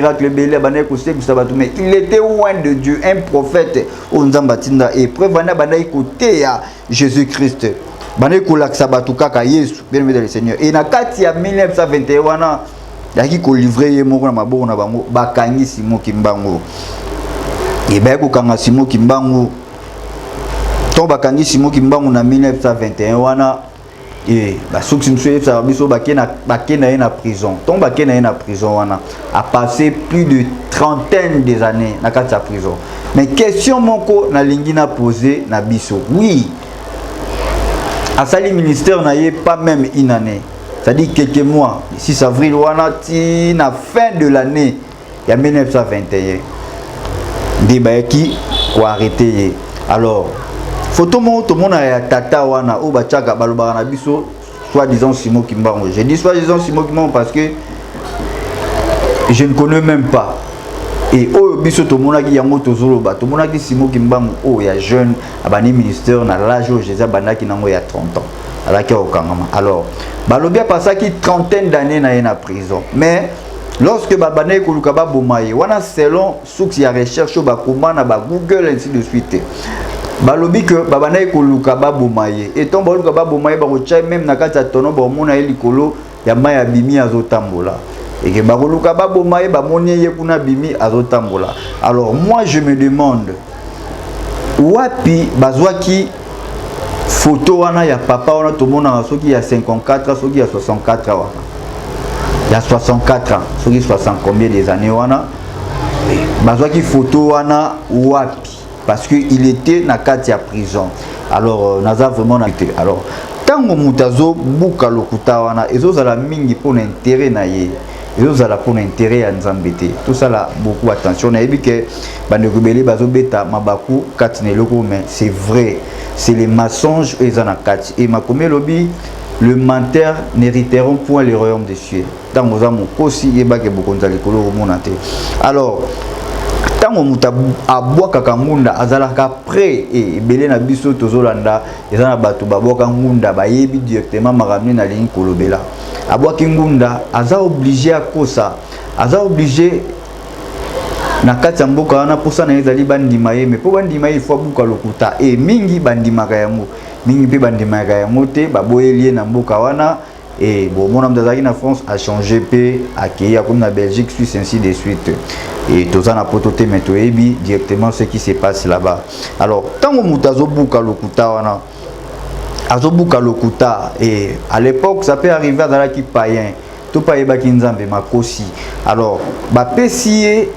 miracle belé bana ko se kusabatu mais il était loin de Dieu, un prophète onzamba tinda et preuve bana écouter ya Jésus-Christ bana ko laksa batu kaka Yesu bien aimé dans le Seigneur et na kati ya 1921 wana yaki ko livrer ye moko na maboko na bango bakangi Simon Kimbangu et ba ko kanga Simon Kimbangu to bakangi Simon Kimbangu na 1921 wana et bah ceux qui sont ça biso bakena na prison ton bakena na prison wana a passé plus de trentaine des années na kati ya prison mais question moko na lingi na poser na biso oui à sali ministère na yé pas même une année ça dit quelques mois 6 avril wana ti na fin de l'année il y a 1921 débat qui ko arrêter alors photo mon tout le monde a tata wana ou bachaka balobara na biso soit disant Simon Kimbangu. Je dis soit disant Simon Kimbangu parce que je ne connais même pas et oh biso tout le monde qui yango tozolo ba tout le monde qui Simon Kimbangu oh il y a jeune abani ministère na l'âge où Jésus bana qui nango il y a 30 ans ala ki okangama alors balobia passé qui trentaine d'années na prison mais lorsque babane ko lukaba bomaye wana selon source ya recherche ba komana ba Google ainsi de suite balobi que babana ekoluka babomaye et ton baluka babomaye ba kocha même na kati ya tono ba mona elikolo ya maya bimi azotambola et que bakoluka babomaye ba moni ye kuna bimi azotambola alors moi je me demande wapi bazwaki photo wana ya papa wana to mona soki ya 54 soki ya 64 wana ya 64 ans soki 60 combien des années wana bazwaki photo wana wapi parce qu'il était na kati ya prison alors naza vraiment na été alors tango mutazo buka lokuta wana ezozala mingi pour l'intérêt na ye ezozala pour l'intérêt ya nzambete tout ça là beaucoup attention na yebi que bande rebelle bazo beta mabaku kati ne loko mais c'est vrai c'est les mensonges ezana kati et makomé lobby le menteur n'hériteront point le royaume des cieux tango za mokosi yeba ke bokonza likolo monate alors tango muta abwaka kangunda azalaka prêt et belé na biso tozolanda ezana batu babwaka ngunda bayebi directement makamni na ligne kolobela abwaki ngunda aza obligé akosa aza obligé na kati ya mboka wana posa na ezali bandima ye mais po bandima ye faut buka lokuta et mingi bandimaka yango mingi pe bandimaka yango te baboyelie na mboka wana et bon mon homme d'Azaki na France a changé pe accueilli comme na Belgique Suisse ainsi de suite et tous en a pototé maintenant ebi directement ce qui se passe là-bas alors tango mutazo buka lokuta wana azobuka lokuta et à l'époque ça peut arriver dans la qui païen tout païen ba kinzambe makosi alors ba pesier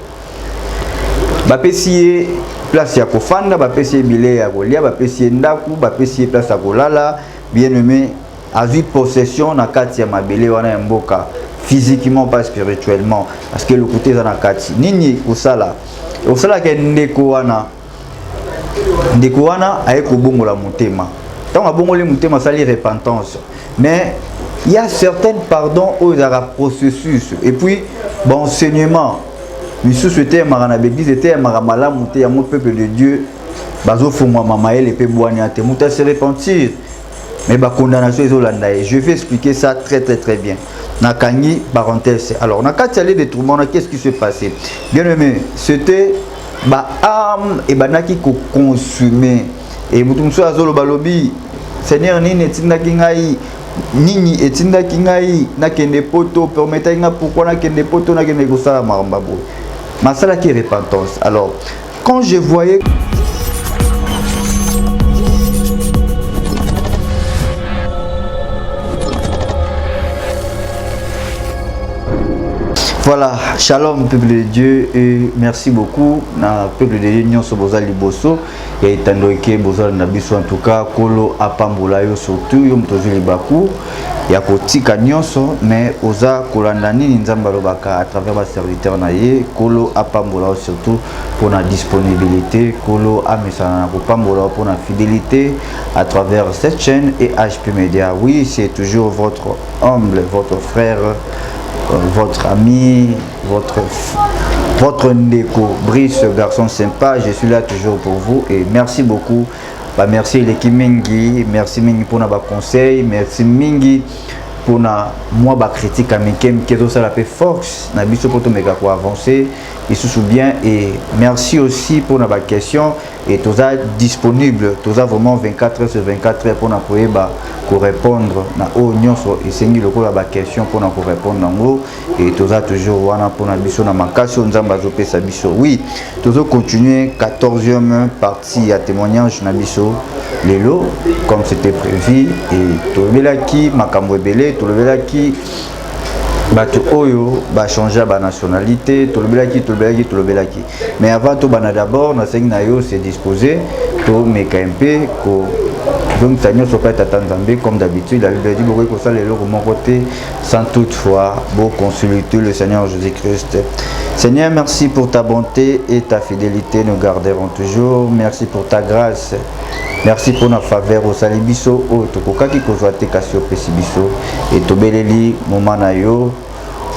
place ya kofanda ba pesier bilé ya kolia ba pesier ndaku ba pesier place ya kolala bien aimé a vu possession na kati ya mabele wana mboka physiquement pas spirituellement parce que le côté za na kati nini osala ke ndeko wana aye ko bongola motema tant abongoli motema sali repentance mais il y a certains pardons aux processus et puis bon enseignement monsieur souhaitait marana l'église était maramala monter à mon peuple de Dieu bazo fongwa mamael et pe boani ate muta se repentir mais ba condamnation ezolanda je vais expliquer ça très bien nakangi parenthèse alors na kati allé des tourments qu'est-ce qui s'est passé bien aimé c'était ba âme et banaki ko consumer et mutumso azolo balobi Seigneur nini etindaki ngai nini etindaki ngai nakende poto permettez nga pourquoi nakende poto nakende kosala maramba bo masala qui repentance alors quand je voyais voilà, shalom peuple de Dieu et merci beaucoup na peuple de Dieu nyonso boza liboso ya itandoike boza na biso en tout cas kolo apambola yo surtout yo mtozo libaku ya kotika nyonso mais oza kolanda nini nzamba lobaka à travers ma serviteur na ye kolo apambola surtout pour la disponibilité kolo amesana na kopambola pour la fidélité à travers cette chaîne et HP Media. Oui, c'est toujours votre humble, votre frère, votre ami, votre ndeko, Brice, garçon sympa. Je suis là toujours pour vous et merci beaucoup. Bah, merci l'équipe Mingi, merci Mingi pour nos conseils, merci Mingi pour moi ba critique à Mikem qui est ça la force na biso pour meka pour avancer et se souvient et merci aussi pour la question et tout ça disponible tout ça vraiment 24 heures sur 24 heures pour na pour répondre na oignon sur et sengi le la question pour na répondre nango et tout ça toujours wana pour na biso na makasi nzamba zo pesa biso oui toujours continuer 14e partie à témoignage na biso lelo comme c'était prévu et tout le qui makambo ebele tout le qui bato oyo ba changer ba nationalité tout le belaki mais avant tout bana d'abord na sengi na yo c'est disposé to mekampe ko donc ça nous pas Tanzambie comme d'habitude la Bible dit beaucoup que ça les lots mon côté sans toutefois beau consulter le Seigneur Jésus-Christ. Seigneur, merci pour ta bonté et ta fidélité, nous garderons toujours. Merci pour ta grâce. Merci pour notre faveur au salibiso au tokokaki kozwate kasio pesibiso et tobeleli moment na yo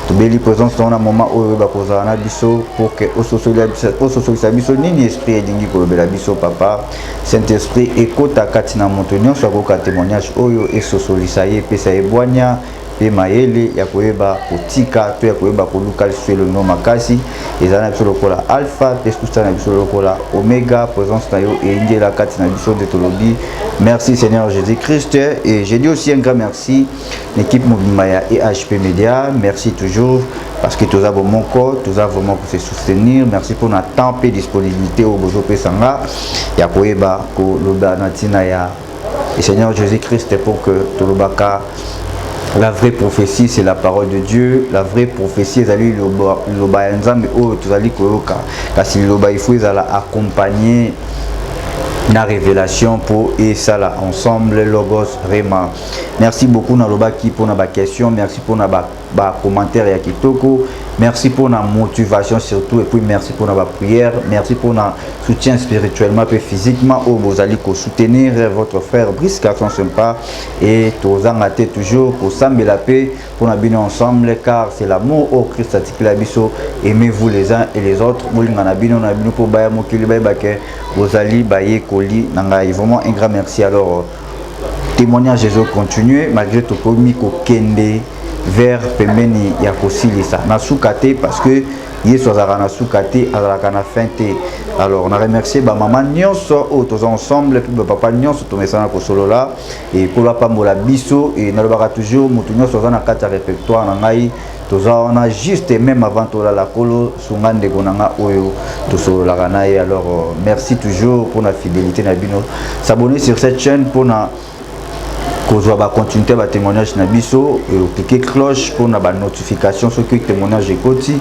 tobeli présence dans un moment où ba kozana biso pour que au sosolisa biso nini esprit edingi kolobela biso papa Saint-Esprit ekota katina montonyo so ko témoignage oyo et sosolisa ye pesa ebwanya pe mayele ya koyeba kotika to ya koyeba koluka sur le nom makasi ezana biso lokola alpha pesusta na biso lokola omega présence na yo et ngela katina biso de tolobi. Merci Seigneur Jésus-Christ et j'ai dit aussi un grand merci l'équipe Mobimaya et HP Media. Merci toujours parce que tous avons mon corps, tous avons vraiment pour se soutenir. Merci pour notre temps et disponibilité au Bozo Pesanga. Ya koyeba ko loba natina ya et Seigneur Jésus-Christ pour que tolobaka la vraie prophétie c'est la parole de Dieu. La vraie prophétie c'est le loba nzambe o tozali koyoka kasi loba il faut accompagner la révélation pour et ça là ensemble logos vraiment. Merci beaucoup Nalobaki pour nos questions, merci pour nos commentaires et kitoko, merci pour la motivation surtout et puis merci pour nos prières, merci pour notre soutien spirituellement et physiquement où vous allez soutenir votre frère Brice Carton sympa et tous en toujours pour s'embêter la paix pour nous bien ensemble car c'est l'amour au Christ la biso. Aimez-vous les uns et les autres. Vous pour vous allez bailler colis vraiment un grand merci. Alors témoignage Jésus continuer malgré tout commis kende vers pembeni ya kosilisa na soukate parce que yeso azara na soukate azara na finte. Alors on a remercié ba maman nyonso o tous ensemble puis papa nyonso to mesana ko solo là et pour la pambola biso et na lobaka toujours mutu nyonso za na kata répertoire na ngai on a juste même avant tout la colo sungande konanga oyo to solo la kanaye. Alors merci toujours pour la fidélité na bino, s'abonner sur cette chaîne pour na kozwa continuer ba témoignage na biso et cliquer cloche pour na ba notification sur que témoignage ekoti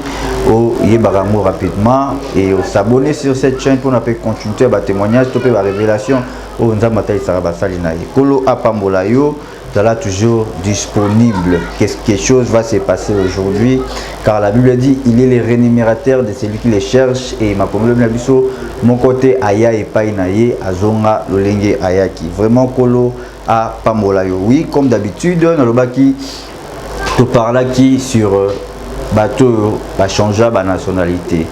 o yebarango rapidement et s'abonner sur cette chaîne pour na peut continuer ba témoignage to pe ba révélation o nzamba tayi saraba salina ye kolo apambola yo là toujours disponible. Quelque chose va se passer aujourd'hui car la Bible dit il est le rémunérateur de celui qui les cherche et ma problème la biso mon côté aya et painaye azonga lolenge ayaki vraiment kolo à pambolayo. Oui comme d'habitude dans le baki to parla qui sur bateau va changer ba nationalité.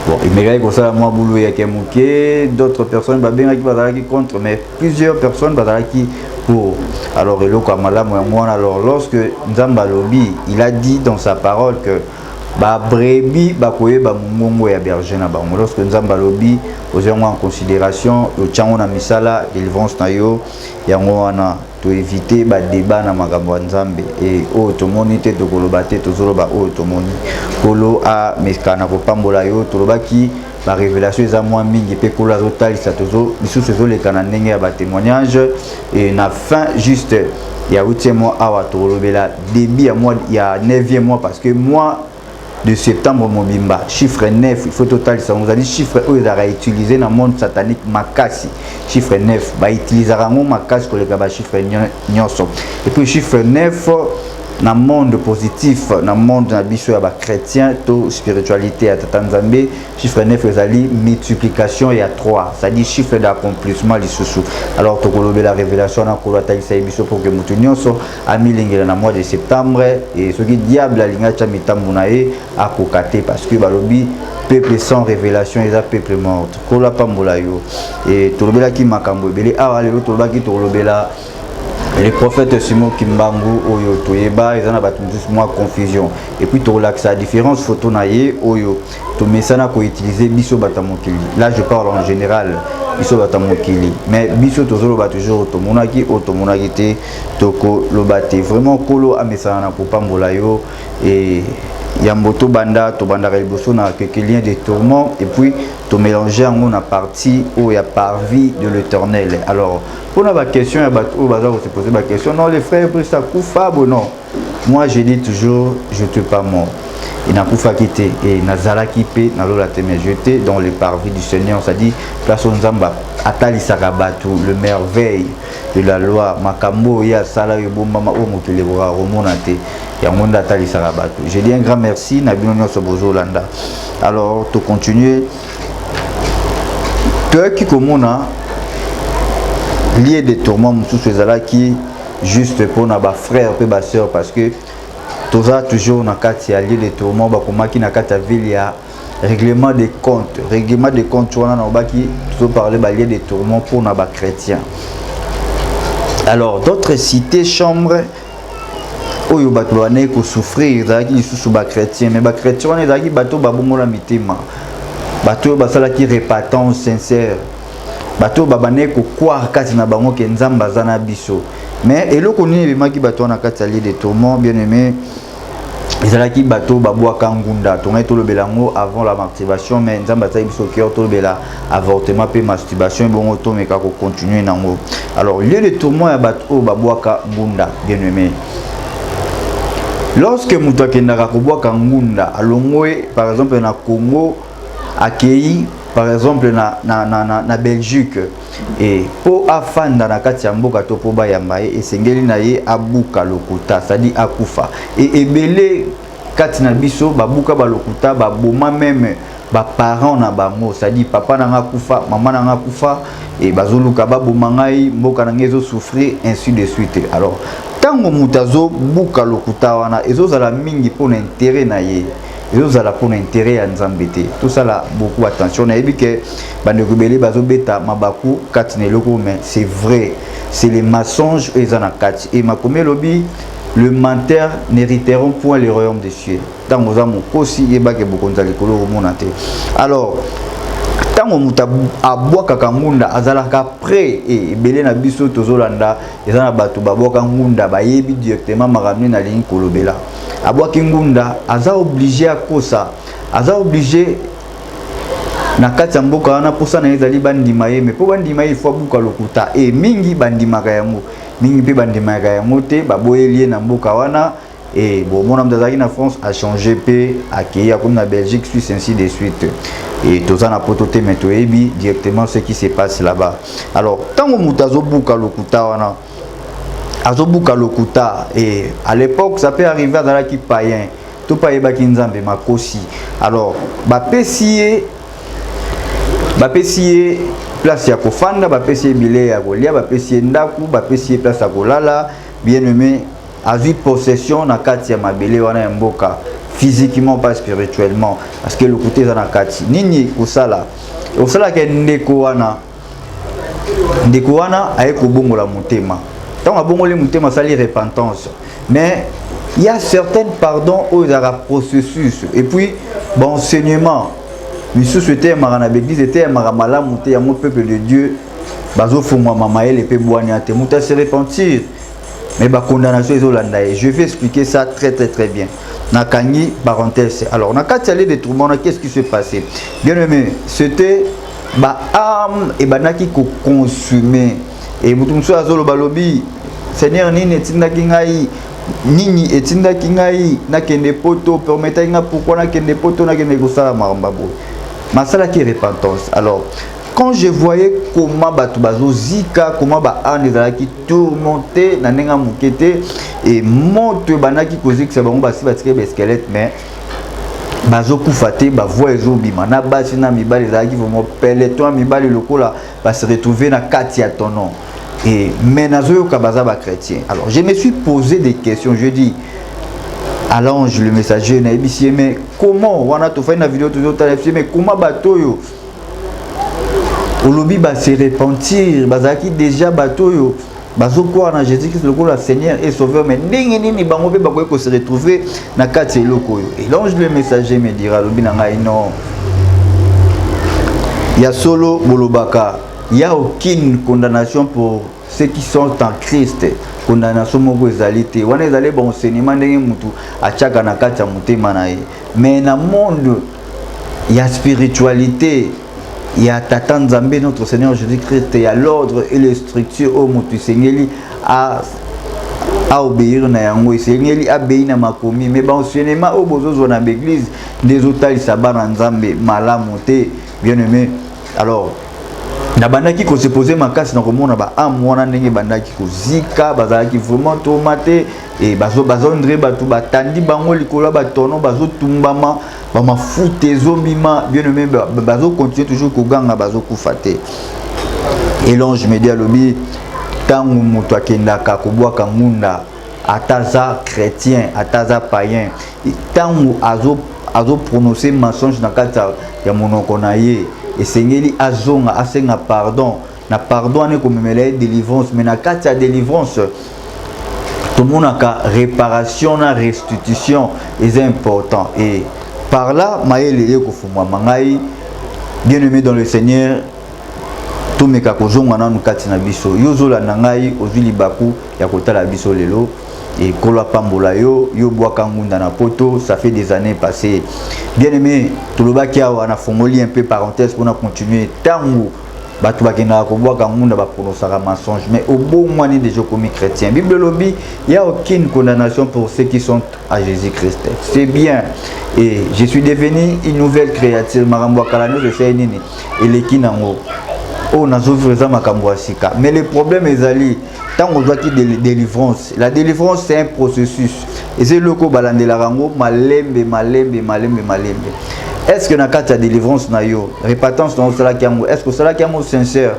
Bon, il mérite que ça moi boulot ya kemuke d'autres personnes va bien qui contre mais plusieurs personnes va qui pour alors alors lorsque Nzamba Lobi il a dit dans sa parole que ba brebis ba koye ba mungongo ya berger na bango lorsque Nzamba Lobi ozongo en considération le tchango na misala délivrance na yo yango wana to éviter ba débat na makambo Nzambe et o to monite to koloba te to zoloba o to moni kolo a meskana ko pambola yo to lobaki la révélation est à moi mingi pe kola total ça tozo biso sezo le kananenge ya ba témoignage et na fin juste il y a 8e mois awa to lobela début ya mois il y a 9e mois parce que mois de septembre mobimba chiffre 9 il faut total ça vous a dit chiffre où ils a réutilisé dans le monde satanique makasi chiffre 9 ba utilisera mon makasi ko le ba chiffre nyonso et puis chiffre 9 dans le monde positif dans le monde na biso ya ba chrétien to spiritualité à Tanzambie chiffre 9 ezali multiplication ya 3 ça dit chiffre d'accomplissement lisusu. Alors to kolobe la révélation na ko taisa biso pour que mutu nyonso amilingela na mois de septembre et ce qui diable alinga cha mitambu na e akokate parce que balobi peuple sans révélation et peuple mort kola pambola yo et to lobela ki makambo ebele awa lelo to lobaki to lobela les prophètes Simon Kimbangu oyo toyeba ezana batu moins confusion et puis to relax la différence photo naie oyo to mesana ko utiliser biso batamokili. Là je parle en général biso batamokili mais biso tozolo ba toujours to monaki te toko lobate vraiment kolo amesana na kopambola yo et Yamboto banda to banda liboso na quelques liens de tourment et puis to mélanger en a partie où il y a parvis de l'Éternel. Alors pour la question il va se poser la question non les frères après ça koufa bon non. Moi je dis toujours je te pas mort. Il n'a koufa quitté et nazala kipé na lola te me jeté dans les parvis du Seigneur, ça dit place nzamba atali sakabatu le merveille de la loi makambo ya sala yo bomba o mokile bora romonate. Je dis un grand merci Nabino Sobozolanda. Alors, tu continues. Toi qui commence lié des tourments sous qui juste pour nos frères et nos sœurs parce que tous as toujours na kati lié des tourments ba komaki na kati ville ya règlement des comptes tu on a baki toujours parler ba lié des tourments pour nos chrétiens. Alors, d'autres cités chambres oyo bato bané ko souffrir zaki sous ba chrétien mais ba chrétien on ezaki bato babongola mitema bato basala ki repentance sincère bato babané ko croire kati na bango ke nzamba zana biso mais eloko nini bemaki bato na kati ali de tourment bien aimé ezalaki bato babwaka ngunda tongai to lobelango avant la masturbation mais nzamba ta biso cœur to lobela avortement pe masturbation bongo to meka ko continuer nango. Alors lieu de tourment ya bato babwaka ngunda bien aimé. Lorsque mutu kendaka kobwaka ngunda alongwe par exemple na Congo accueilli par exemple na Belgique et po afanda na kati ya mboka to po bayamba e sengeli na ye abuka lokuta c'est-à-dire akufa et ebele kati na biso babuka balokuta baboma même ba parents na bango c'est-à-dire papa na ngakufa maman na ngakufa et bazoluka baboma ngai mboka na ngezo souffrir ainsi de suite. Alors tango mutazo buka lokuta wana ezozala mingi pour l'intérêt na ye ezozala pour l'intérêt ya nzambete tout ça là beaucoup attention na yebi que bande rebelle bazo beta mabaku kati ne loko mais c'est vrai c'est les mensonges ezana kati et makomé lobi le menteur n'hériteront point le royaume des cieux tango za mokosi yeba ke bokonza likolo monate. Alors tango muta abwaka kangunda azalaka prêt et belé na biso tozolanda ezana bato babwaka ngunda bayebi directement makamne na ligne kolobela abwaki ngunda aza obligé akosa aza obligé na kati ya mboka wana posa na ezali bandima ye mais po bandima ye faut buka lokuta et mingi bandimaka yango mingi pe bandimaka yango te baboyelie na mboka wana. Et bon, mon homme d'Azaki en France a changé, a accueilli comme la Belgique, Suisse, ainsi de suite. Et tout ça n'a pas tout mais directement ce qui se passe là-bas. Alors, tant que Moutazo Bouka Lokuta, Azobuka Lokuta, et à l'époque, ça peut arriver à Zalaki païen, tout païen Bakinzambe, Makosi. Alors, Bapessier, place ya Kofanda, Bapessier Bilé à Golia, Bapessier Ndaku, Bapessier place à Golala, bien aimé. A vu possession na kati ya mabele wana mboka physiquement pas spirituellement parce que le côté za na kati nini osala ke ndeko wana aye ko bongola motema tant abongoli motema sali repentance mais il y a certains pardons aux processus et puis bon enseignement monsieur souhaitait marana l'église était maramala monter ya mon peuple de Dieu bazo fungwa mama ele pe boani ate muta se repentir. Mais la condamnation est hollandaise. Je vais expliquer ça très bien. Nakani, parenthèse. Alors, on a quatre allées de tourments. Qu'est-ce qui s'est passé? Bien aimé, c'était ba âme et banaki ko consumé. Et mutumso azolo balobi. Seigneur nini etinda kingai nini etinda kingai na kende poto permettre nga pourquoi na kende poto na kende kosala marambabo. Masala qui repentance. Alors, quand je voyais comment Batubazo Zika, comment Ane Zalaki tourmenté, Nanenga Moukete, et monte Banaki Kozik, c'est bon, basi batike squelette, mais Bazo Koufate, Bavoie Zobi, Manabasi na Mibali Zalaki, vraiment peloton Mibali Lokola, va se retrouver dans Katia ton nom. Et Menazo Kabaza ba chrétien. Alors je me suis posé des questions, je dis. À l'ange, le messager, mais comment, on a tout fait une vidéo, mais comment Batoyo Olobi ba se repentir bazaki déjà bateau yo bazo croire na Jésus-Christ le Seigneur et Sauveur, mais ndenge nini bango pe bakoki ko se retrouver na kati eloko yo. Et l'ange le messager me dira lobi na ngai non. Il y a solo bolobaka, il y a aucune condamnation pour ceux qui sont en Christ. Condamnation moko ezali te. Wana ezali bon enseignement ndenge mutu achaka na kati ya mutema na ye. Mais na monde il y a spiritualité. Il y a Tata Nzambe, notre Seigneur Jésus-Christ, il y a l'ordre et les structures au Moutou Seigneli à obéir na yango Seigneli à obéir na makomi mais bon enseignement au bozo na l'église des hôtels sabana Nzambe malamote bien aimé. Alors na bandaki ko se poser makasi na komona ba amwana ndenge bandaki ko zika bazalaki vraiment tomate et bazo ndre batu batandi bango likolo ba tono bazo tumbama ba mafute zomima bien aimé bazo continuer toujours ko ganga bazo kufate. Et l'ange me dit alobi tangu mutu akendaka kobwaka ngunda ataza chrétien ataza païen tangu azo prononcer mensonge na kata ya monoko na ye et sengeli azonga asenga pardon na pardon ane komemela délivrance mais na kati ya délivrance tout le monde a réparation na restitution est important et par là maël ko fumwa mangai bien aimé dans le Seigneur tout me kakozonga na nukati na biso yozola nangai ozuli baku ya kotala biso lelo et kola pambola yo boaka ngunda na poto ça fait des années passées bien aimé tout le baki a na fongoli un peu parenthèse pour continuer tangu batu bakena ko boaka ngunda ba prononcer mensonge mais au bon moment déjà comme chrétien Bible lobby il y a aucune condamnation pour ceux qui sont à Jésus-Christ c'est bien et je suis devenu une nouvelle créature marambo kalano je sais nini et lekinango oh nazovreza makambo asika mais le problème est ali tant on doit qu'il délivrance la délivrance c'est un processus et c'est le ko balandela rango malembe est-ce que na kati ya délivrance na yo repentance na osala kiamo est-ce que osala kiamo sincère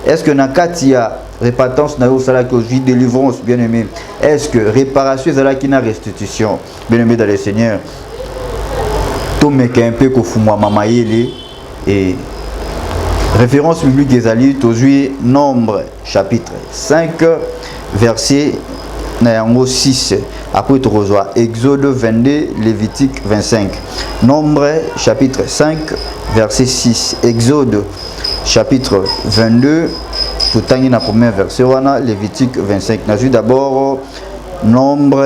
est-ce que na kati ya repentance na yo osala ki aujourd'hui délivrance bien aimé est-ce que réparation ezala ki na restitution bien aimé dans le Seigneur to meka un peu ko fumwa mamayele et référence biblique des alliés aujourd'hui Nombre chapitre 5 verset 6 après tu reçois Exode 22 Lévitique 25 Nombre chapitre 5 verset 6 Exode chapitre 22 tout temps na premier verset wana Lévitique 25 n'a vu d'abord Nombre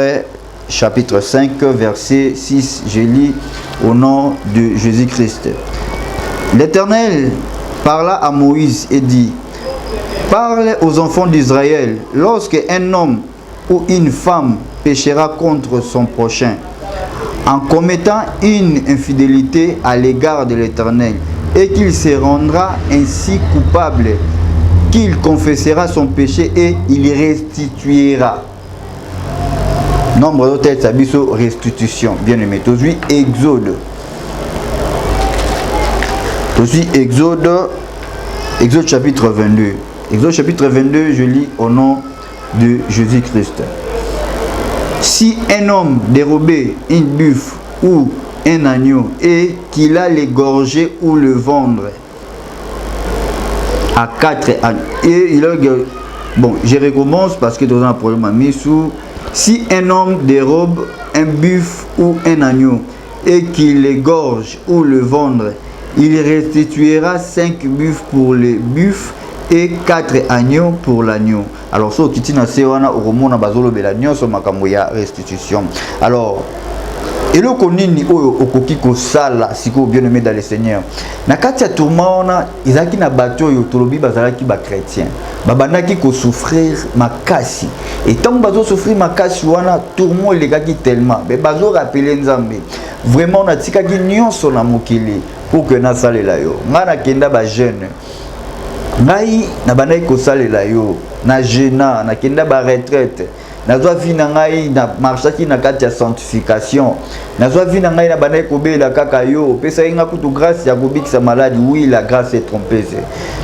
chapitre 5 verset 6 je lis au nom de Jésus-Christ. L'Éternel parla à Moïse et dit: parle aux enfants d'Israël, lorsque un homme ou une femme péchera contre son prochain, en commettant une infidélité à l'égard de l'Éternel, et qu'il se rendra ainsi coupable, qu'il confessera son péché et il restituera. Nombre d'autres sabiso restitution. Bien aimé, aujourd'hui Exode. Aussi Exode chapitre 22. Exode chapitre 22, je lis au nom de Jésus-Christ. Si un homme dérobait une buffle ou un agneau et qu'il a l'égorger ou le vendre à 4 agneaux, et il a... Bon, je recommence parce que dans un problème à Missou. Si un homme dérobe un buffle ou un agneau et qu'il l'égorge ou le vendre, il restituera 5 buffles pour les buffles et 4 agneaux pour l'agneau. Alors, ce qui est assez wana au bazolo l'agneau sur makamboya restitution. Alors, et le konini okoki ko sala siko bien aimé dans le Seigneur. Na kati ya tourment ona izaki na bato yo tolobi bazalaki ba chrétien. Babandaki ko souffrir makasi. Et tant bazo souffrir makasi wana tourment legaki tellement. Mais bazo rappeler Nzambe. Vraiment na tikaki nyonso na mokili pour que na salela yo. Ngana kenda ba jeune. Ngai na bandaki ko salela yo. Na jena na kenda ba retraite. Nazwa vi na ngai na marchaki na kati ya sanctification. Nazwa vi na ngai na bandai kobela kaka yo. Pesa inga kutu grâce ya kobikisa maladie. Oui, la grâce est trompeuse.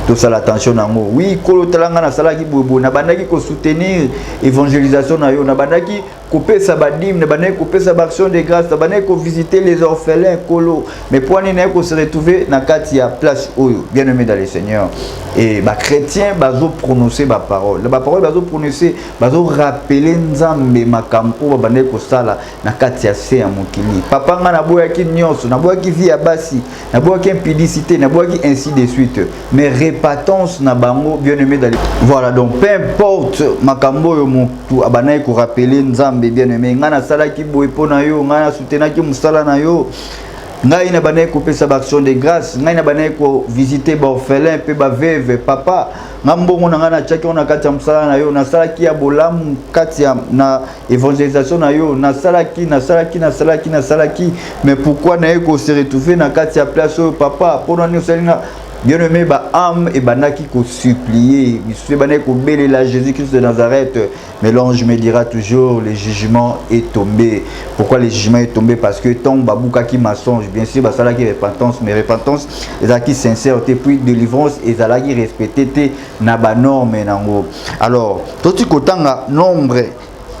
tout ça l'attention nango. Oui, kolo talanga na sala ki bobo na bandaki ko soutenir évangélisation na yo na bandaki couper sa badim na bandaki couper sa action de grâce na bandaki ko visiter les orphelins kolo. Mais pour ni na ko se retrouver na kati ya place oyo bien-aimé dans le Seigneur. Et ba chrétien bazo prononcer ba parole. La parole bazo prononcer bazo rappeler nzambe makampo ba bandaki ko sala na kati ya se ya mokili. Papa nga na boya ki nyonso na boya ki vie ya basi na boya ki impudicité na boya ki ainsi de suite. Mais répatance na bango bien-aimé dans voilà donc peu importe makambo yo mutu abanayi ko rappeler nzambe bien-aimé ngana sala ki boye pona yo ngana soutenir ki musala na yo ngai na banayi ko pesa action de grâce ngai na banayi ko visiter ba orphelin pe ba veuve papa ngambongo na ngana chaki ona kati ya musala na yo na sala ki ya bolamu kati ya na évangélisation na yo na sala ki mais pourquoi na ko se retrouver na kati ya place yo papa pona ni osalinga bien-aimé, ba âme et banaki ko supplier, il banaki ko béler la Jésus-Christ de Nazareth. Mais l'ange me dira toujours, le jugement est tombé. Pourquoi le jugement est tombé? Parce que tant babouka qui mensonge, bien sûr, bah ça là qui repentance, mais repentance, les acquis sincères, puis délivrance, et ça là qui respecté na ba norme nango. Alors, tout ce kotanga nombre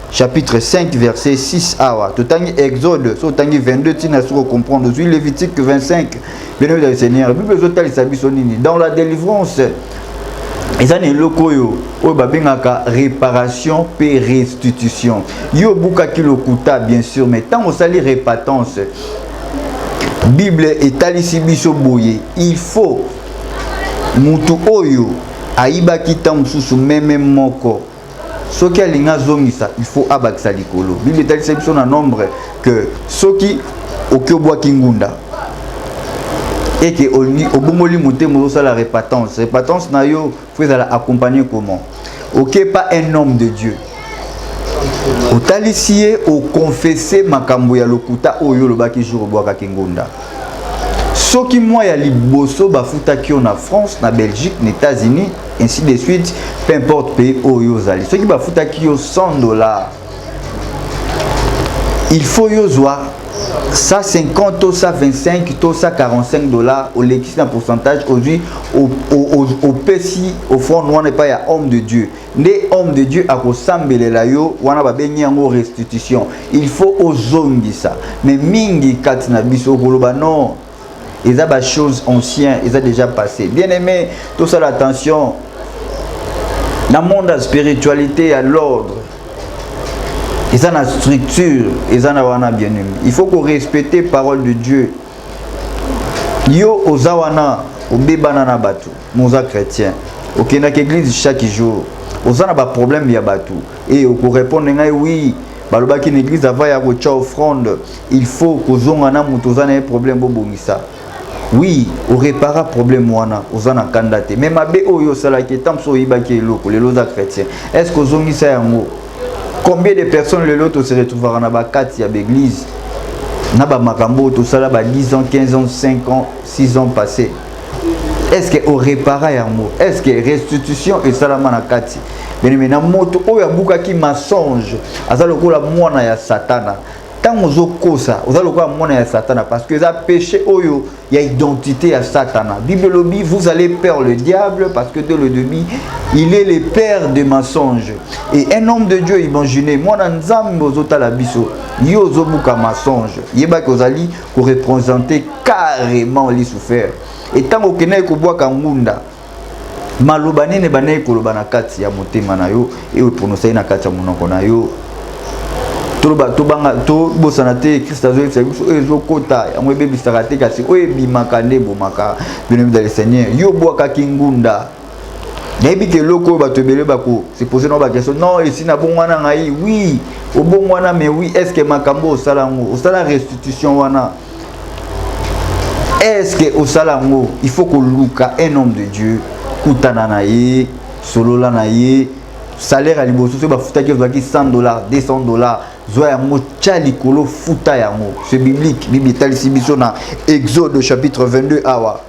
chapitre 5 verset 6 awa totangi Exode so tangi 22 tina sur comprendre aussi Lévitique 25 bien-aimé dans le Seigneur Bible zotali sabiso nini dans la délivrance ezane loko yo o babengaka réparation pe restitution yo buka kilokuta bien sûr mais tant osali répatance Bible etalisi biso boye il faut mutu oyo aiba kita mususu meme moko soki alinga zongisa il faut abakisa likolo Bible etalisa biso na nombre que soki okobwa kingunda et que obomoli motema osala répatance na yo faut la accompagner comment ok pas un homme de Dieu otalisie o confesser makambo ya lokuta oyo lobaki jour obwaka kingunda soki moi ya liboso bafutaki yo na France na Belgique na États-Unis ainsi de suite peu importe pays oyo zali soki bafutaki yo $100 il faut yo zwa 150 to 125 to 145 $ au l'équipe en pourcentage aujourd'hui au pesi au fond on n'est pas ya homme de Dieu né homme de Dieu à kosambelela yo wana ba bengi yango restitution il faut ozongi ça mais mingi kati na biso koloba non ils ont des choses anciennes, ils ont déjà passé. Bien aimé, tout ça l'attention. Dans le monde de la spiritualité, à l'ordre, ils ont la structure, ils ont la bien aimé. Il faut qu'on respecte la parole de Dieu. Yo ozawana obebanana batu, moza chrétien. Ok, dans l'église chaque jour, ozana ba problème ya batu. Et on répondre oui. Balobaki l'église avant ya kocha offrande, il faut kozonga na mutu ozana un problème bobongisa. Oui, on répara problème wana, ozana kandate. Mais mabe oyo salaki tamso ibaki eloko, les loza chrétiens. Est-ce que ozongisa yango? Combien de personnes le lot se retrouvent na ba kati ya l'église? Na ba makambo to sala ba 10 ans, 15 ans, 5 ans, 6 ans passés. Est-ce que on répara yango? Est-ce que restitution et salama na kati? Mais na moto oyo abuka ki mensonge, azalokola mwana ya satana. Tant ozokosa ozalokola mwana ya satana parce que ça péché oyo ya identité à satana. Bible lobi vous allez perdre le diable parce que dès le début il est le père des mensonges. Et un homme de Dieu imaginez mwana nzambe ozotala biso yo ozobuka mensonge. Yeba ko zali ko représenter carrément les souffert. Et tant okene ko bwa kangunda maloba nene banayi koloba na kati ya motema na yo et prononcer na kati ya monoko na yo tobanga to bosana te Christ azoye biso ezo kota yango ebebisaka te kasi oyo ebimaka nde bomaka bien-aimé dans le Seigneur yo bwaka kingunda nayebi ke eloko oyo bato ebele bako se poser na bakestion non esi na bongwana ngai oui obongwana mais oui est-ce que makambo osala yango osala restitution wana est-ce que osala yango il faut koluka un homme de Dieu kutana na ye solola na ye salaire à liboso so bafutaki ozwaki $100 $200 zoa yango tia likolo futa yango c'est biblique. Bible etalisi biso na Exode chapitre 22 awa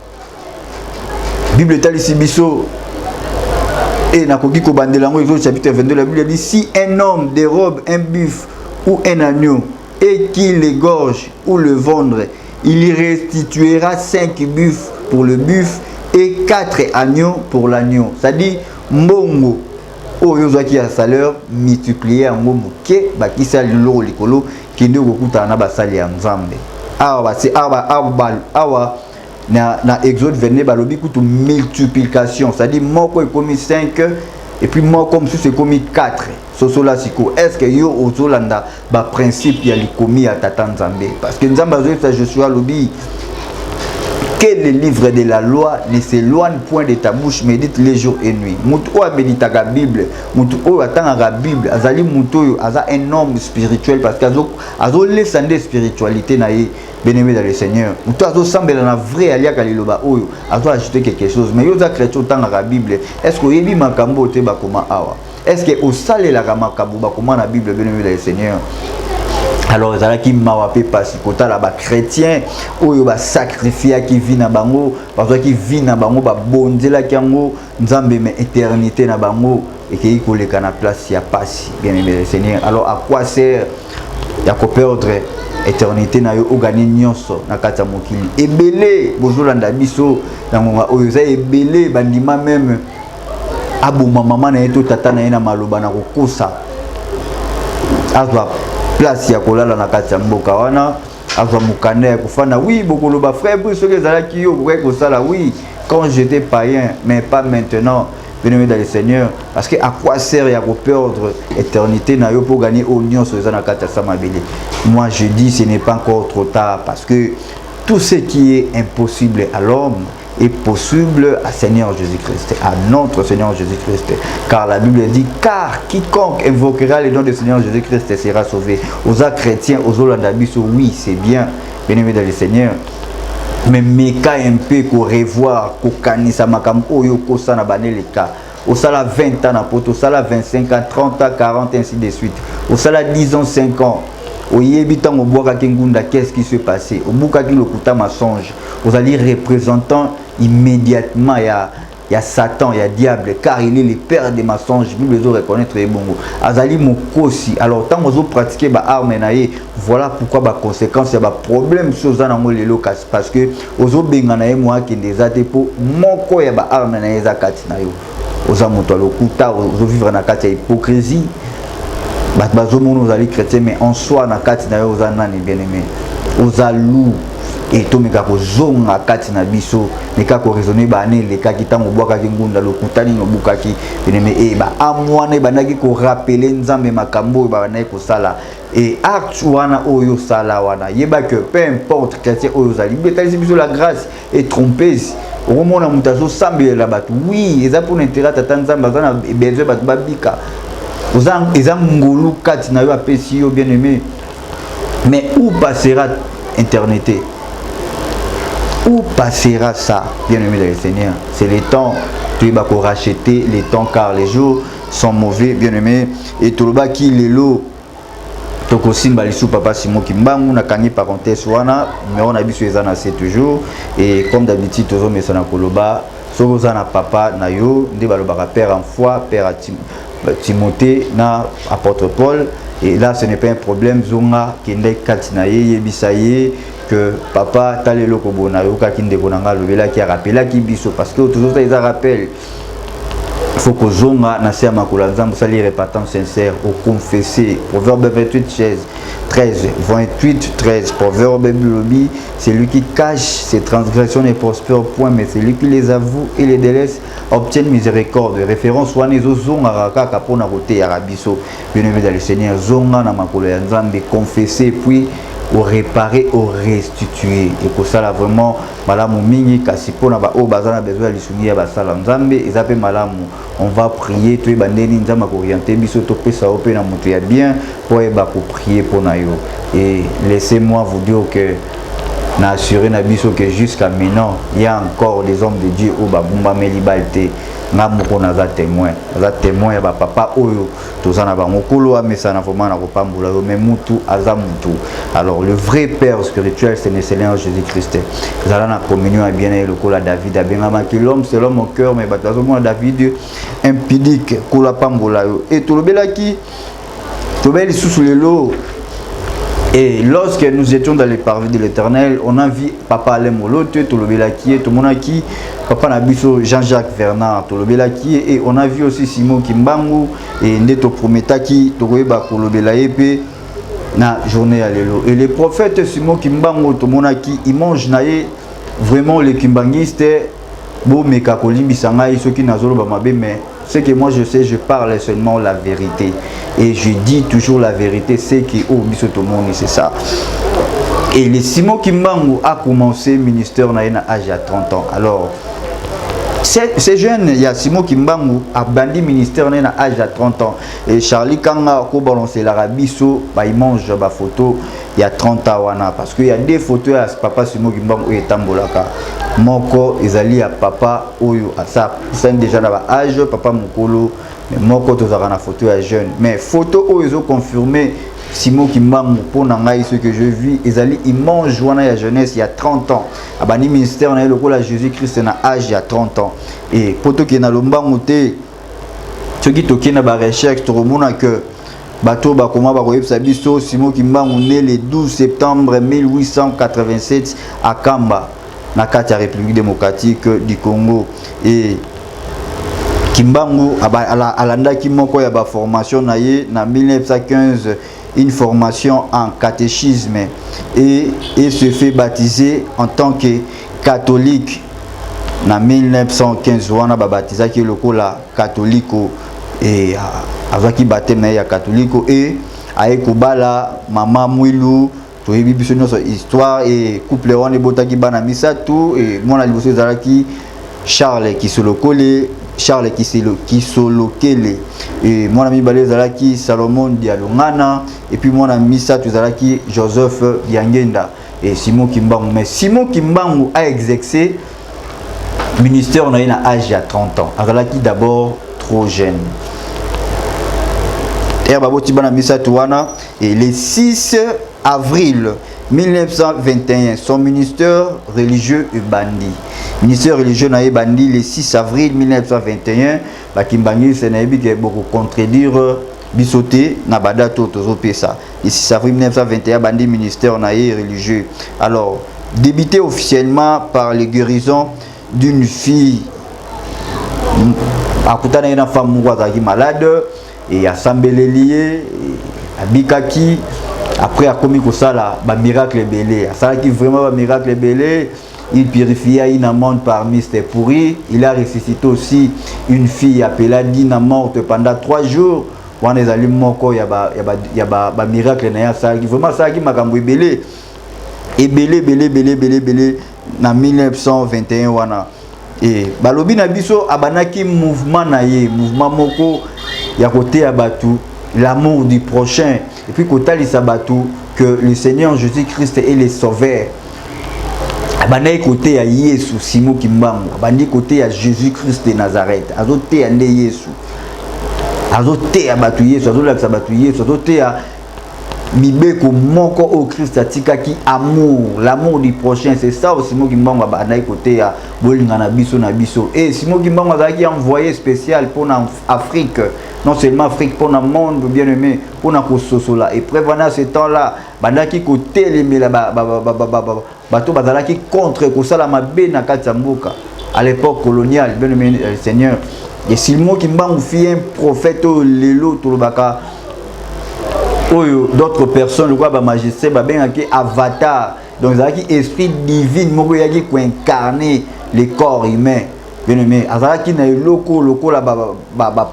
Bible etalisi biso et nakoki kobandela yango Exode chapitre 22 la Bible dit si un homme dérobe un buffle ou un agneau et qu'il l'égorge ou le vendre il y restituera 5 buffles pour le buffle et 4 agneaux pour l'agneau. C'est-à-dire, mbongo, oyo zaki a salaire multiplié en moke, bakisa lilo likolo, qui ne recoute na basali ya nzambe. Awa, c'est awa, na Exode 29, balobi kutu multiplication. C'est-à-dire, moko est commis 5, et puis moi comme si c'est commis 4. Sosola siko. Est-ce que yo ozolanda ba principe ya likomi ya tata nzambe? Parce que nzambe azoyebisa Joshua lobi que le livre de la loi ne s'éloigne point de ta bouche, médite les jours et nuits. Mutu oyo médita la Bible, mutu oyo atanga la Bible, azali mutu oyo aza un homme spirituel parce que azo lesande spiritualité na ye. Bien-aimé dans le Seigneur, mutu azo sambela na vrai aliaka liloba oyo, azo ajouter quelque chose. Mais yo za chrétien tanga la Bible, est-ce que yebi makambo te bakoma awa? Est-ce que au salé la makambo bakoma na Bible, bien-aimé dans le Seigneur? Alors ezalaki mawa pe pasi kota la ba chrétien oyo ba sacrifier qui vit na bango parce qui vit na bango ba bondela kiango nzambe mais éternité na bango et qui koleka na place ya pasi, bien aimé le Seigneur. Alors à quoi sert ya ko perdre éternité na yo ogani nyonso na kata mokili ebele bozolanda biso na ngonga oyo za ebele bandima même aboma mama na yeto tata na ye na maloba na kokosa azwa place ya kolala na kati ya mboka wana azwa mukanda ya kufana oui bokolo ba frère pour ceux qui ezalaki yo bokai kosala oui quand j'étais païen mais pas maintenant, bien-aimé dans le Seigneur, parce que à quoi sert ya ko perdre éternité na yo pour gagner au nyonso ezana kati ya samabele. Moi je dis ce n'est pas encore trop tard parce que tout ce qui est impossible à l'homme est possible à Seigneur Jésus-Christ, à notre Seigneur Jésus-Christ. Car la Bible dit, car quiconque invoquera le nom du Seigneur Jésus-Christ sera sauvé. Aux chrétiens, aux Hollandais, oui, c'est bien, bien-aimé dans le Seigneur. Mais meka un peu qu'on revoir, qu'on canisse à makam, oyo kosa na baneleka. Au sala 20 ans, au sala 25 ans, 30 ans, 40 ainsi de suite. Au sala 10 ans, 5 ans. Au yebitan au bois kengunda, qu'est-ce qui s'est passé? Au bout le kuta mensonge. Vous allez représentant immédiatement il y a Satan, il y a diable, car il est le père des mensonges. Vous devez reconnaître les bons. Azali mokosi. Alors tant que vous pratiquez ba arme naie, voilà pourquoi ba conséquence il y a problème sur ça dans le local parce que ozo benga naie moi qui des até pour moko ya ba arme naie zakati na yo. Oza moto lo kuta ozo vivre na kati ya hypocrisie. Bat bazo mono ozali chrétien mais en soi na kati na yo oza nani bien-aimé. Oza loup. Et tout me kako zonga kati na biso me kako raisonner ba ne le kaki tango boaka ngunda lokutani no bukaki bien-aimé e ba amwana bandaki ko rappeler nzambe makambo ba na ko sala et acte wana oyo sala wana yeba que peu importe chrétien oyo zali betali biso la grâce et trompeuse au moment où mutazo sambela batu oui eza pour intérêt tata nzamba zana besoin batu babika ozang eza ngolu kati na yo apesi yo bien-aimé mais où passera éternité? Où passera ça, bien-aimé le Seigneur? C'est le temps, tu vas racheter les temps car les jours sont mauvais, bien-aimé. Et tout le bas qui les lots, toko simba lisou papa Simon Kimbangu na kangi parenthèse wana, mais on a vu sur les 7 jours et comme d'habitude toujours mais ça na koloba, sozana papa na yo, ndé balobaka père en foi, père Timothée na apôtre Paul. Et là, ce n'est pas un problème. Zonga, kende katinaye, yebisaye, que papa, tale loko bona, yoka kinde bonanga, lobela qui a rappelé, qui biso, parce que toujours ça, ils a rappellé. Il faut que zonga, nasi amakula, nzambo, sali repentant sincère, au confesser. Proverbe 28, 13, 28, 13. Proverbe bilobi, c'est lui qui cache ses transgressions ne prospère point, mais c'est lui qui les avoue et les délaisse obtient miséricorde. Référence wana ezo zonga raka kapona kote ya rabiso. Bien-aimé dans le Seigneur, zonga na makolo ya nzambe, confesser puis au réparer, au restituer. Et pour ça là vraiment malamu mingi kasi pona ba o bazana besoin lisungi ya basala nzambe ezape malamu. On va prier tu bandeni nzamba ko orienter biso to pesa ope na mutu ya bien pour eba ko prier pona yo. Et laissez-moi vous dire que na assuré na biso que jusqu'à maintenant il y a encore des hommes de Dieu au babumba melibalte nga moko naza témoin ya ba papa oyo tozana ba mokolo amesana vraiment na kopambula yo mais mutu aza mutu. Alors le vrai père spirituel c'est le Seigneur Jésus-Christ. Zala na communion à bien le kola David abengama que l'homme c'est l'homme au cœur mais batazo mo David impudique kola pambula yo et tolobelaki tobeli sous le lot Et lorsque nous étions dans les parvis de l'Éternel, on a vu Papa Alain Molote, Tolobelaki, Tomonaki, Papa Nabiso, Jean-Jacques Vernard, Tolobelaki, et on a vu aussi Simon Kimbangu et Neto Prometaki, Toroeba Kolobelaepe, na journée à l'élo. Et les prophètes Simon Kimbangu, Tomonaki, ils mangent vraiment les Kimbangistes, bon, mais Kakolimbi Sangai, ceux qui n'azolo Bamabe, mais ce que moi je sais, je parle seulement la vérité. Et je dis toujours la vérité, c'est que oh, Bisotomoni, c'est ça. Et le Simon Kimbangu a commencé le ministère à l'âge de 30 ans. Alors, c'est jeune, il y a Simon Kimbangu a bandi ministère à l'âge de 30 ans. Et Charlie Kanga a balancé l'Arabie, il mange la photo il y a 30 ans. Parce qu'il y a des photos à papa Simon Kimbangu et Tambolaka. Moko, ils allaient à papa, Oyo, à ça. C'est déjà dans l'âge, papa Mokolo. Mais Moko, tu as une photo à jeune. Mais photo, ils ont confirmé Simon Kimbangu, pour ce que je vis, ils mangent la jeunesse il y a 30 ans. Abani ministère, on a le Jésus-Christ à l'âge il y a 30 ans. Et pour tout qui est dans le Mbangoute, ceux qui toquent dans la recherche, tu remontes que Bateau Bakoma Bakoyeb Sabiso, Simon Kimbangu né le 12 septembre 1887 à Kamba, dans la République démocratique du Congo. Et Kimbangu alanda kimoko ya ba formation na 1915 une formation en catéchisme et se fait baptiser en tant que catholique en 1915 wana ba baptisa ki lokola catholico et avec baptême na ya catholico et aye kobala mama Mwilu to yebi biso nyonso histoire et couple wana botaki bana misa tout et mona liboso ezalaki Charles Kisolokele et mon ami Balé Zalaki Salomon Dialongana et puis mon ami Satou Zalaki Joseph Yangenda et Simon Kimbangu. Mais Simon Kimbangu a exercé ministère à l'âge de 30 ans. Zalaki d'abord trop jeune. Et le 6 avril 1921, son ministère religieux est bandit. Ministère religieux n'a bandit le 6 avril 1921. La Kimbangi s'est beaucoup contredire bisoté na bada toto pesa. Le 6 avril 1921, bandit ministère n'a religieux. Alors, débuté officiellement par les guérisons d'une fille. À côté d'une femme malade et à Sambelelié, à Bikaki. Après, à commis ça, un miracle belé. Ça qui vraiment un miracle belé. Il purifia une amande parmi ces pourris. Il a ressuscité aussi une fille appelée Dina morte pendant 3 jours. On est allé moko il y a un miracle na ça qui vraiment ça qui m'a camboui belé. Et belé na 1921 wana. Et balobi na biso abanaki mouvement na ye, mouvement moko ya côté ya batu, l'amour du prochain. Et puis côté Sabatu que le Seigneur Jésus-Christ est le sauveur. Abandé côté à Yesu Simon Kimbangu, abandé côté à Jésus-Christ de Nazareth, azoté à Yesu, azoté à Batu Yesu, azoté à Batu Yesu, azoté à Mibeko moko au Christ atika ki amour, l'amour du prochain, c'est ça aussi Simon Kimbangu abandé côté à Bolinga na biso na biso. Et Simon Kimbangu a envoyé spécial pour l'Afrique. Non seulement Afrique, pour le monde bien aimé, pour la Kososola. Et prévenant ce temps-là, bandaki côté les bateau bazalaki contre Kosala Mabe na Katsamboka. À l'époque coloniale, bien aimé Seigneur. Et Simon Kimbangu fit un prophète lelo tolobaka. D'autres personnes, le roi magicien, avatar. Donc zalaki esprit divin, moko yaki ko incarner les corps humains. Bien aimé, azalaki na loko la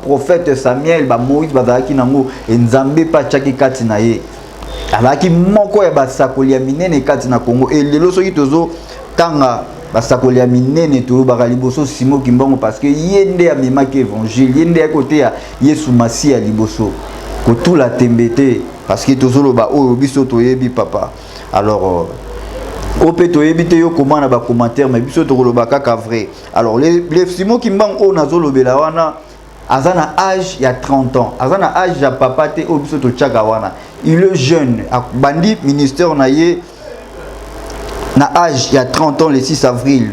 prophète Samuel, Moïse bazalaki nango nzambe pa tchaki kati na ye. Azalaki moko ya basakoli ya minene kati na Congo et lelo soki tozo tanga basakoli ya minene to bakaliboso Simon Kimbangu parce que yende ya mimaki évangile, yende ya côté ya Yesu Masi ya liboso. Ko tout la tembete parce que tozo loba o biso toyebi papa. Alors Opeto ebite yo comment na ba commentaire mais biso to koloba kaka vrai. Alors les Simon Kimbangu o nazolo belawana azana âge il y a 30 ans. Azana âge ya papa te o biso to tchaka wana. Il est jeune, bandi ministère na ye na âge il y a 30 ans le 6 avril.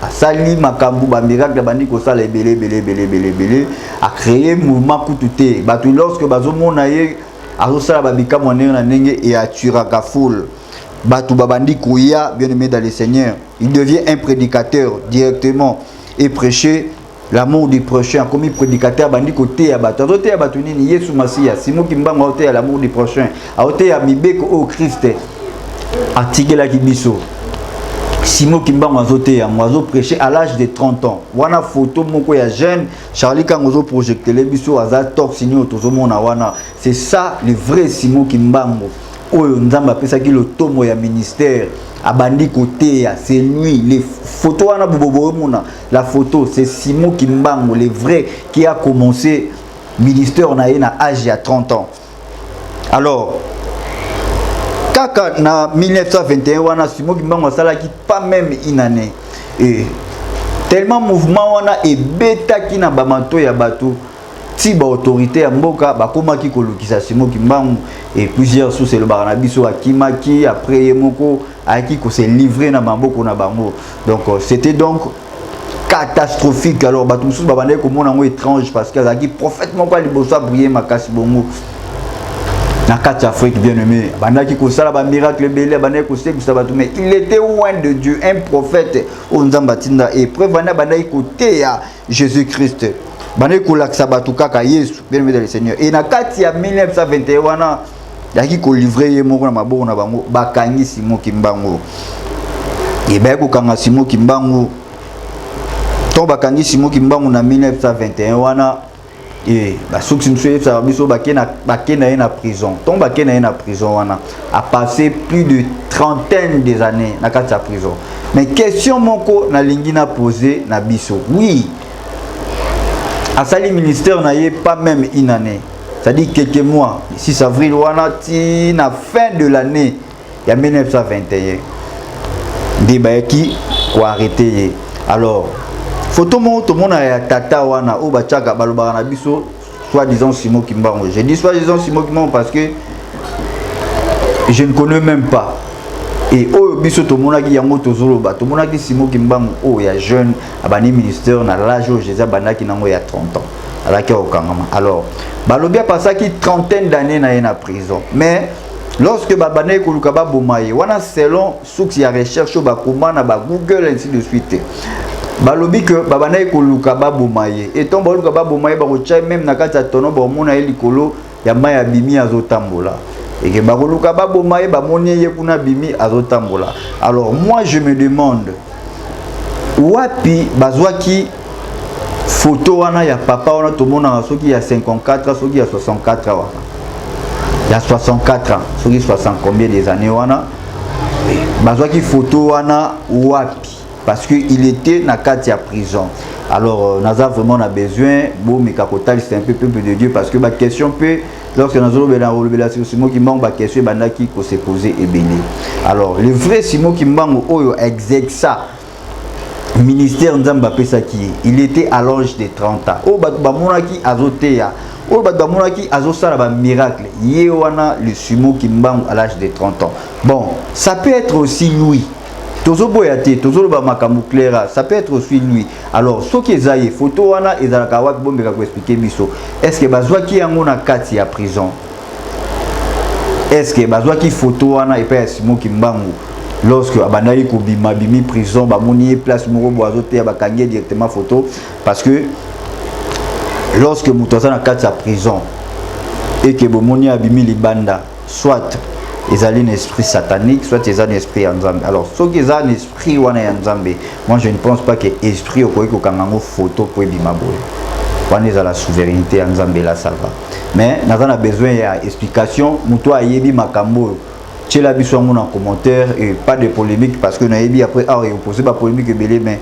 Asali makambu ba miracle bandi ko sala belé a créé mouvement kutute. Batu lorsque bazomona ye azosala babika monene na ndenge et aturaka foule. Batou babandi kouya, bien aimé dans le Seigneur, il devient un prédicateur directement et prêcher l'amour du prochain. Comme il prédicateur bandi côté ya batou, azote ya batou nini Yesu Masia, Simon Kimbangu azote ya l'amour du prochain, azote ya mibeko au Christ, atigela kibiso. Simon Kimbangu azote ya moazo prêcher à l'âge de 30 ans. Wana photo moko ya jeune, Charlie Kangozo projecté le biso aza tok signo tozomona wana. C'est ça le vrai Simon Kimbangu. Oyo nzamba pesa ki le tomo ya ministère abandi côté ya c'est lui les photos wana bobobo mona la photo c'est Simon Kimbangu le vrai qui a commencé ministère na âge à 30 ans. Alors kaka na 1921 wana Simon Kimbangu asala ki pas même une année et tellement mouvement wana et beta ki na bamato ya bato si ba autorité ya mboka ba komaki kolukisa Simon Kimbangu et plusieurs sous le baranabiso akimaki après yemoko aki ko se livrer na maboko na bango. Donc c'était donc catastrophique. Alors bato sous babane ko mona ngo étrange parce que azaki prophètement pas liboso briller makasi bongo na kati Afrique bien aimé bandaki ko sala ba miracle belé bandaki ko se kusaba tout mais il était loin de Dieu, un prophète au nzamba tinda et preuve wana bandaki ko teya Jésus-Christ. Bandaki ko laksa batu kaka Yesu bien aimé dans le Seigneur. Et na kati ya 1921 wana yaki ko livrer ye moko na maboko na bango bakangi Simon Kimbangu. Et ba ko kanga Simon Kimbangu. Ton bakangi Simon Kimbangu na 1921 wana et ba soki msuye ça biso bakena na prison. Ton bakena na prison wana a passé plus de trentaine des années na kati ya prison. Mais question moko na lingi na poser na biso. Oui. A sali ministère na ye pas même une année. C'est-à-dire quelques mois, 6 avril, wana ti na fin de l'année, il y a 1921. Débat qui ko arrêté. Alors, photo mo tout monde a tata wana o ba tchaka balobara na biso soit disant Simon Kimbangu. Je dis soit disant Simon Kimbangu parce que je ne connais même pas. Et oh biso to mona ki yango tozolo ba to mona ki Simon Kimbangu oh ya jeune abani ministère na l'âge où Jésus banaki nango ya 30 ans. Alors, balobia passaki trentaine d'années na prison. Mais lorsque babane koluka ba bomaye, wana selon source ya recherche ba kuma na ba Google ainsi de suite. Balobi que babane koluka ba bomaye. Et ton boluka ba bomaye ba rocha même na kati ya tono ba mona elikolo ya maya bimi azotambola. Et que ba koluka ba bomaye ba monie ye kuna bimi azotambola. Alors moi je me demande wapi bazwaki photo wana ya papa wana to mona soki ya 54 soki ya 64 wana ya 64 ans soki 60 combien des années wana bazwaki photo wana wapi parce que il était na kati ya prison. Alors naza vraiment on a besoin bon mais kakotali c'est un peu peuple de Dieu parce que ba question peut lorsque nazolo bela sur Simon Kimbangu ba question bandaki ko se poser ebele. Alors le vrai Simon Kimbangu oyo exexa ministère nzamba pesaki il était à l'âge de 30 ans. O ba monaki azoteya o ba monaki azosala ba miracle ye wana le Simon Kimbangu à l'âge de 30 ans. Bon, ça peut être aussi lui. Tozo boyate tozo ba makambu clair, ça peut être aussi lui. Alors ce qui est photo wana ezalaka wapi bombe ka ko expliquer biso. Est-ce que bazwa ki yango na kati ya prison? Est-ce que bazwa ki photo wana et pas Simon Kimbangu? Lorsque abandai ko bima bimi prison ba moni place moko boazo te ba kangi directement photo parce que lorsque mutoza na kati ya prison et que bomoni abimi libanda soit ils ont un esprit satanique soit ils ont un esprit nzambe. Alors ceux qui ont un esprit wana ya nzambe, moi je ne pense pas que esprit okoki ko kangango photo pour bima boy. Wana ils ont la souveraineté nzambe la ça va. Mais nous avons besoin d'explication muto ayebi makambo. Chez la biso en commentaire et pas de polémique parce que nous avons après opposé pas polémique mais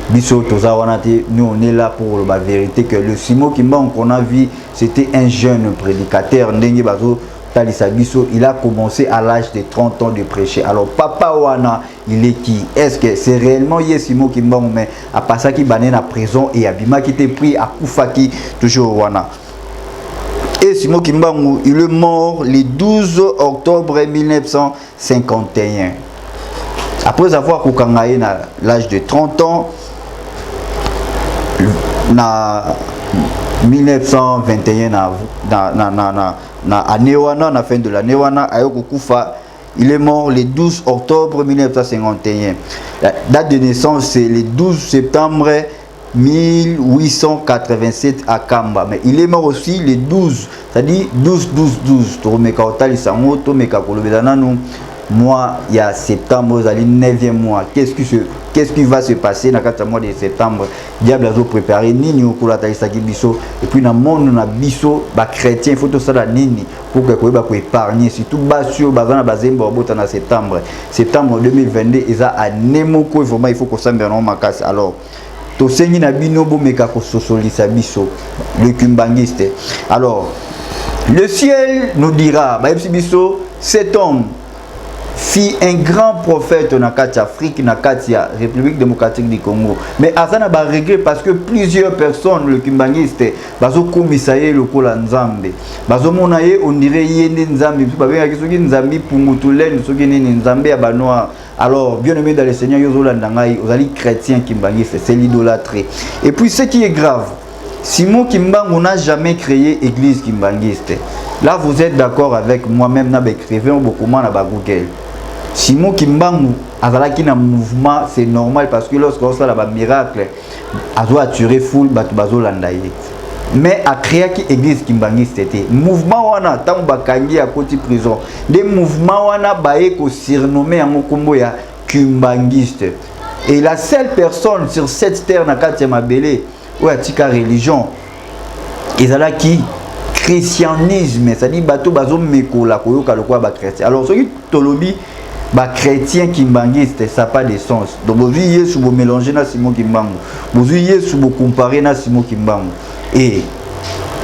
biso toza wana te nous on est là pour la vérité que le Simon Kimbangu qu'on a vu c'était un jeune prédicateur ndenge bazo talisa biso il a commencé à l'âge de 30 ans de prêcher. Alors papa wana il est qui? Est-ce que c'est réellement Simon Kimbangu mais à passer qui bané na prison et abima qui était pris à Koufaki toujours wana. Et Simon Kimbangu, il est mort le 12 octobre 1951. Après avoir kokangaye à l'âge de 30 ans, na 1921 na année wana na fin de l'année wana ayoko kufa. Il est mort le 12 octobre 1951. La date de naissance c'est le 12 septembre 1887 à Kamba. Mais il est mort aussi le 12, c'est-à-dire 12. Toromeka otali sango to meka kolobela nanu mois il y a septembre, vous allez 9e mois. Qu'est-ce qui va se passer dans le mois de septembre? Diable a préparé nini pour la taïsaki biso et puis dans le monde na biso ba chrétien il faut tout ça la nini pour que ko épargner surtout basio bazana bazemba bota na septembre 2022 eza a nemoko vraiment il faut que ça me non makasi. Alors to sengi na bino bo meka ko sosolisa biso le kimbangiste. Alors le ciel nous dira ba biso cet homme fit un grand prophète na Katia Afrique, na Katia République démocratique du Congo. Mais Azana ba regret parce que plusieurs personnes, le kimbangiste, bazo komisaye le kola nzambe. Bazo monaye on dirait yende nzambe. Ba benga kisoki nzambe pungutulen, soki nini nzambe ya banoa. Alors, bien aimé dans le Seigneur, yozolandangai, vous allez chrétien kimbangiste, c'est l'idolâtrie. Et puis ce qui est grave, Simon Kimbangu n'a jamais créé église kimbangiste. Là, vous êtes d'accord avec moi-même, n'a écrivé beaucoup na ba Google. Simon Kimbangu azalaki na mouvement, c'est normal parce que lorsqu'on fait la miracle, azo attirer foule bazo landaye. Mais a créé qui église kimbangiste était mouvement wana tant bakangi à côté prison. Des mouvements wana baé ko surnommé en kombo ya kimbangiste. Et la seule personne sur cette terre na kati mabele ou a tika religion ezalaki christianisme, c'est-à-dire bato bazo mekola koyoka lokwa ba chrétien. Alors ce qui tolobi ba chrétien kimbangiste ça pas de sens. Donc vous voyez sous vous mélanger na Simon Kimbangu, vous voyez sous vous comparer na Simon Kimbangu. Et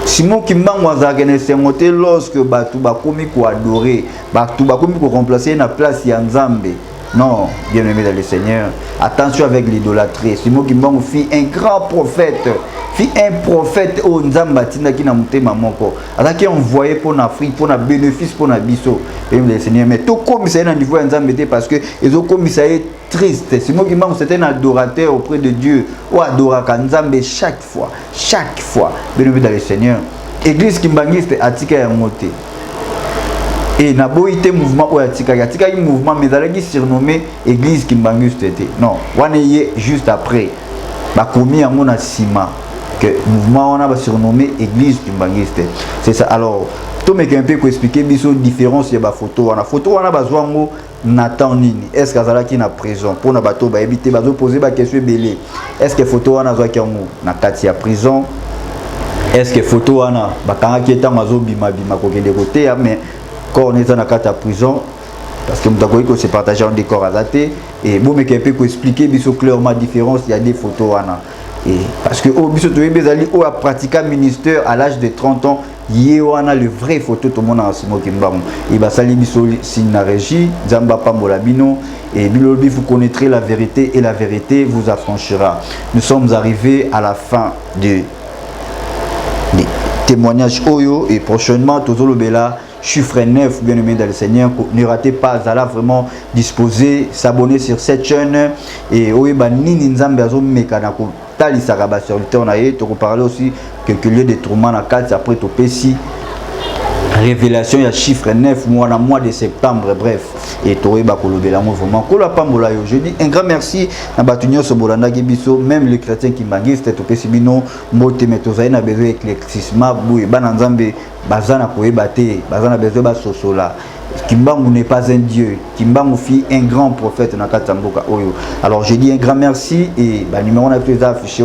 Simon Kimbangu azaka ne sengote lorsque bato bakomi ko adorer, bato bakomi ko remplacer na place ya Nzambe. Non, bien aimé dans le Seigneur, attention avec l'idolâtrie. Simon Kimbangu fit un grand prophète, au Nzamba Tina qui n'a monté mamoko. Alors qui envoyé pour l'Afrique, pour le bénéfice, pour la biso. Bien aimé le Seigneur, mais tout comme ça est niveau Nzamba parce que ils ont comme ça est triste. Simon Kimbangu c'était un adorateur auprès de Dieu ou adorateur Nzamba chaque fois. Bien aimé dans le Seigneur. Église kimbangiste atika ya moté. Et na boité mouvement ou atika mouvement mais alaki surnommé église kimbangiste était. Non, on est juste après. Ba komi yango na sima que mouvement on a surnommé église kimbangiste. C'est ça. Alors, tout me un peu ko expliquer biso différence ya ba photo. Na photo on a besoin ngo Nathan nini. Est-ce qu'azalaki na prison pour na bato ba éviter bazo poser ba question belé. Est-ce que photo on a zo kiango na kati ya prison? Est-ce que photo on a ba kanga ki eta mazo bima ko kende côté mais quand on est dans la prison, parce que nous avons se partager en décor à dater, et bon, mais quelqu'un peut expliquer clairement la différence, il y a des photos. Et parce que au biso Bezali ou a pratiqué ministère à l'âge de 30 ans, il y a le vrai photo tout le monde en Simon Kimbangu. Il va salir biso signe la régie, Zamba Pambolabino, et Bilobi vous connaîtrez la vérité et la vérité vous affranchira. Nous sommes arrivés à la fin des témoignages Oyo et prochainement Tozolo Bella. Chiffre 9, bien aimé dans le Seigneur, ne ratez pas, Zala vraiment disposer, s'abonner sur cette chaîne et Oeba Nini Nzambe Azo Mekanako, Tali Saraba sur le temps, tu peux parler aussi quelques lieux de tourment à 4 après ton PC. Révélation, il y a chiffre 9 mois de septembre, bref. Et Toré Bakolobela, vraiment. Je dis un grand merci à Batunio Sobolanda Gibiso, même les chrétiens qui m'aguisent, c'est au Pessibino, Mote Metozaï, n'a besoin d'éclaircissement, Boué, Bananzambe, Bazana Koébate, Bazana besoin de Sosola. Kimbangu n'est pas un dieu. Kimbangu fit un grand prophète dans Katamboka Oyo. Alors je dis un grand merci et numéro on a plus affiché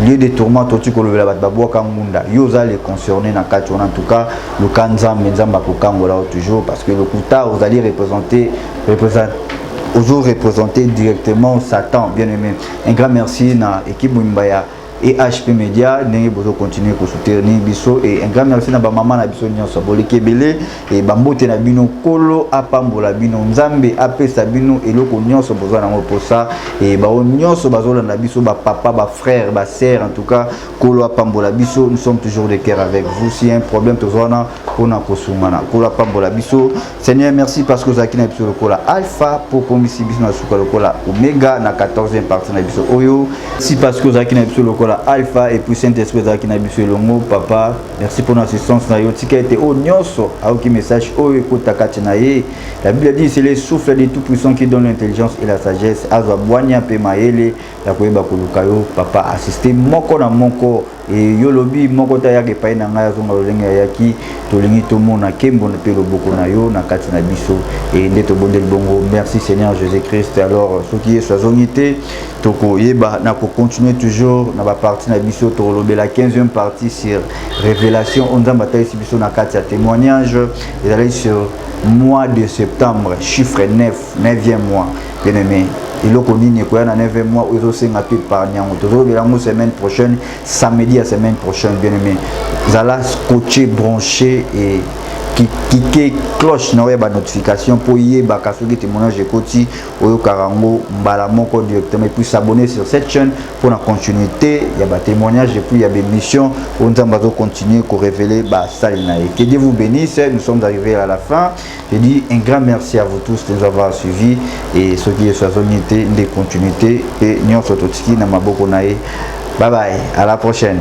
lieu de tourment tout ko le batbaboa kamunda yoza les concernés na kati en tout cas le kanza menzamba ko kangola toujours parce que le kuta vous allez représenter directement Satan bien aimé. Un grand merci na équipe Mwimbaya et HP Media n'ayez besoin de continuer à soutenir biso et un grand merci na ba maman na biso nyonso boleke belé et bambote na bino kolo apambola bino nzambe apesa bino eloko nyonso besoin na pour ça et ba nyonso bazola na biso ba papa ba frère ba sœur en tout cas kolo apambola biso nous sommes toujours de cœur avec vous si un problème tozona ona kosungana kolo apambola biso Seigneur merci parce que zakina biso lokola alpha pour komisi biso na suka lokola omega na 14e partie na biso oyo si parce que zakina biso lokola ba Alpha et puis Saint-Esprit qui na biso longo papa merci pour l'assistance na yo tika été au nyonso aoki message o ekotaka tina ye. La Bible dit c'est le souffle de tout puissant qui donne l'intelligence et la sagesse azwa bwanya pe maele ya koyeba koluka yo papa assister moko na moko et yo lobi moko ta yake pa na ngai azonga lolenga yaki tolingi to mona kembo na pe loboko na yo na kati na biso et ndeto bondel bongo. Merci Seigneur Jésus-Christ. Alors ce qui est soisonité toko yeba na ko continuer toujours na ba partie na biso to lobe la 15e partie sur révélation on nzamba ta ici biso na kati ya témoignage et d'aller sur mois de septembre chiffre 9 9e mois bien aimé et le connu quoi na 9e mois où aussi nga tout épargner toujours la semaine prochaine samedi à semaine prochaine bien aimé zala scotché branché et qui cloche na weba notification pour y ba kasoki témoignage ekoti oyo karango mbala moko directement et puis s'abonner sur cette chaîne pour la continuité il y a ba témoignage et puis il y a des missions on va continuer à révéler ba salina et que Dieu vous bénisse. Nous sommes arrivés à la fin. Je dis un grand merci à vous tous de nous avoir suivis et ce qui est soisonité de continuité et nyon sototiki na maboko nae. Bye bye, à la prochaine.